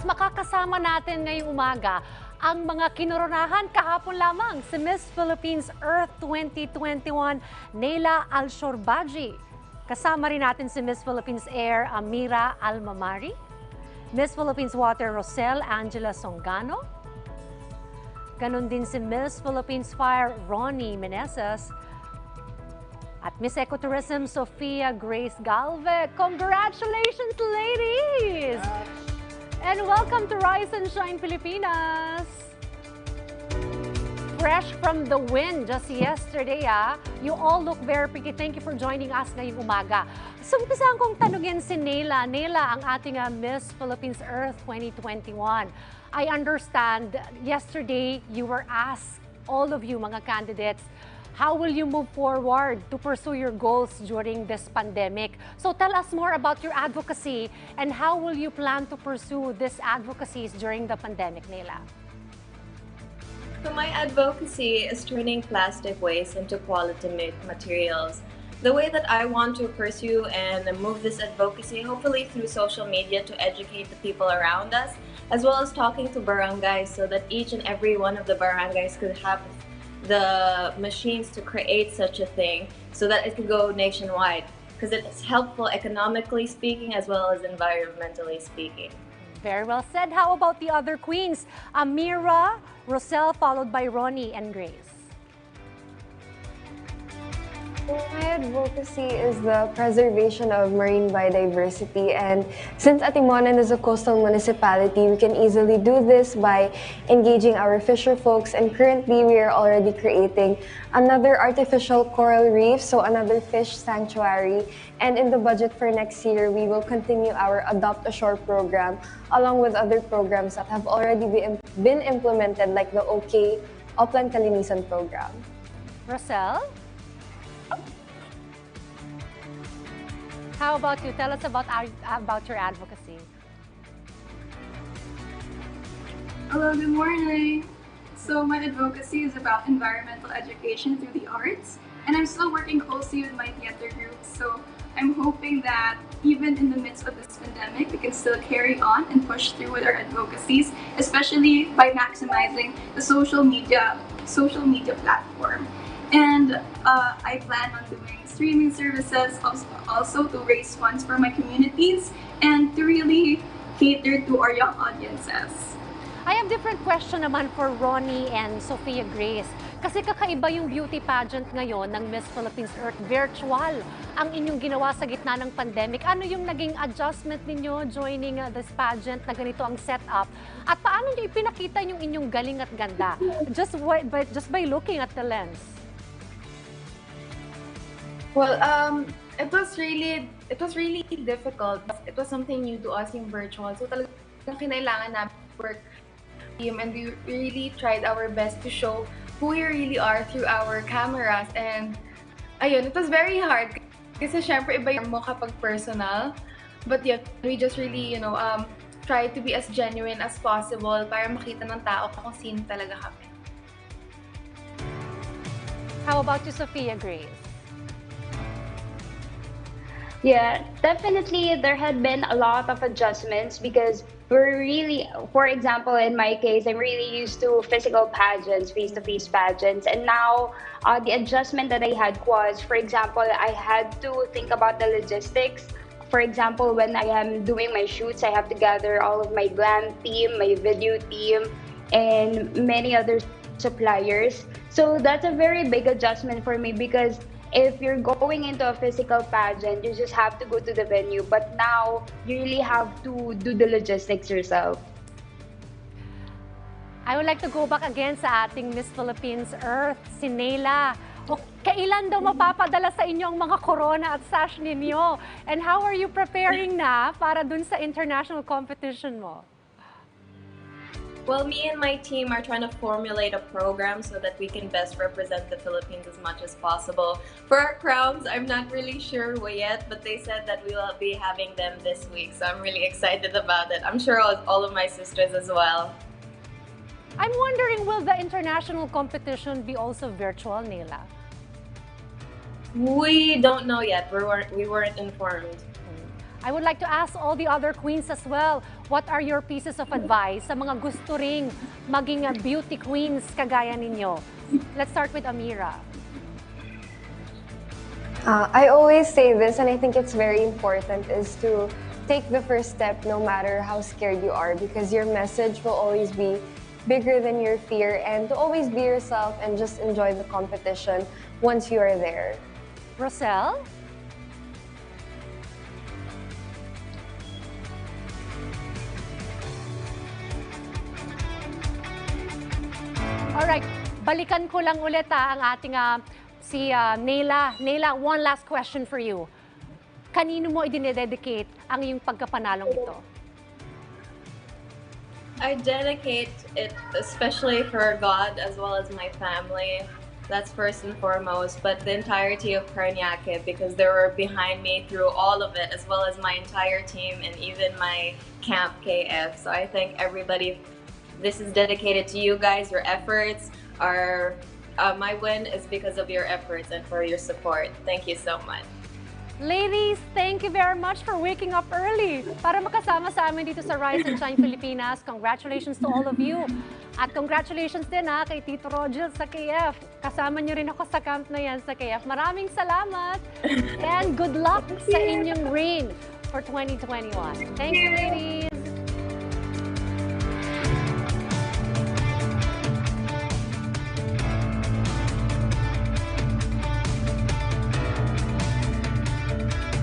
makakasama natin ngayong umaga ang mga kinoronahan kahapon lamang si Miss Philippines Earth 2021 Nela Alshorbaji. Kasama rin natin si Miss Philippines Air Amira Almamari, Miss Philippines Water Rosel Angela Songano, ganon din si Miss Philippines Fire Ronnie Meneses, at Miss Ecotourism Sofia Grace Galve. Congratulations, ladies! And welcome to Rise and Shine Pilipinas! Fresh from the wind just yesterday, you all look very pretty. Thank you for joining us ngayong umaga. So, umpisahan kong tanungin si Nela. Nela, ang ating Miss Philippines Earth 2021. I understand yesterday you were asked, all of you mga candidates, how will you move forward to pursue your goals during this pandemic? So tell us more about your advocacy and how will you plan to pursue these advocacies during the pandemic, Nela? So my advocacy is turning plastic waste into quality materials. The way that I want to pursue and move this advocacy, hopefully through social media to educate the people around us, as well as talking to barangays so that each and every one of the barangays could have the machines to create such a thing so that it could go nationwide, because it's helpful economically speaking as well as environmentally speaking. Very well said. How about the other queens? Amira, Rosel, followed by Ronnie and Grace. My advocacy is the preservation of marine biodiversity, and since Atimonan is a coastal municipality, we can easily do this by engaging our fisher folks, and currently we are already creating another artificial coral reef, so another fish sanctuary, and in the budget for next year, we will continue our Adopt a Shore program along with other programs that have already been implemented like the OK Oplan Kalinisan program. Rosel? How about you? Tell us about your advocacy. Hello, good morning. So my advocacy is about environmental education through the arts, and I'm still working closely with my theater group. So I'm hoping that even in the midst of this pandemic, we can still carry on and push through with our advocacies, especially by maximizing the social media platform. And I plan on doing streaming services also to raise funds for my communities and to really cater to our young audiences. I have different question naman for Ronnie and Sofia Grace. Kasi kakaiba yung beauty pageant ngayon ng Miss Philippines Earth. Virtual ang inyong ginawa sa gitna ng pandemic. Ano yung naging adjustment ninyo joining this pageant na ganito ang setup? At paano nyo ipinakita yung inyong galing at ganda? Just by looking at the lens. Well, it was really difficult. It was something new to us, yung virtual. So talagang kinailangan namin work team, and we really tried our best to show who we really are through our cameras. And ayun, it was very hard kasi syempre iba yung mo kapag personal. But yet, we just really, try to be as genuine as possible para makita ng tao kung sino talaga kami. How about you, Sofia Grace? Yeah, definitely there had been a lot of adjustments because we're really, for example, in my case, I'm really used to physical pageants, face-to-face pageants. And now the adjustment that I had was, for example, I had to think about the logistics. For example, when I am doing my shoots, I have to gather all of my glam team, my video team, and many other suppliers. So that's a very big adjustment for me because if you're going into a physical pageant, you just have to go to the venue. But now, you really have to do the logistics yourself. I would like to go back again sa ating Miss Philippines Earth, si Nela. Kailan daw mapapadala sa inyo ang mga corona at sash ninyo? And how are you preparing na para dun sa international competition mo? Well, me and my team are trying to formulate a program so that we can best represent the Philippines as much as possible. For our crowns, I'm not really sure yet, but they said that we will be having them this week, so I'm really excited about it. I'm sure all of my sisters as well. I'm wondering, will the international competition be also virtual, Nela? We don't know yet. We weren't informed. I would like to ask all the other queens as well, what are your pieces of advice sa mga gusto ring maging beauty queens kagaya ninyo? Let's start with Amira. I always say this, and I think it's very important, is to take the first step no matter how scared you are, because your message will always be bigger than your fear, and to always be yourself and just enjoy the competition once you are there. Roselle? Alright, balikan ko lang ulit ang ating si Nayla. Nayla, one last question for you. Kanino mo idinededicate ang iyong pagkapanalong ito? I dedicate it especially for God as well as my family. That's first and foremost, but the entirety of Paranaque, because they were behind me through all of it, as well as my entire team and even my camp KF. So I thank everybody. This is dedicated to you guys. Your efforts are, my win is because of your efforts and for your support. Thank you so much. Ladies, thank you very much for waking up early para makasama sa amin dito sa Rise and Shine Pilipinas. Congratulations to all of you. At congratulations din kay Tito Roger sa KF. Kasama niyo rin ako sa camp na yan sa KF. Maraming salamat and good luck sa inyong reign for 2021. Thank you, ladies.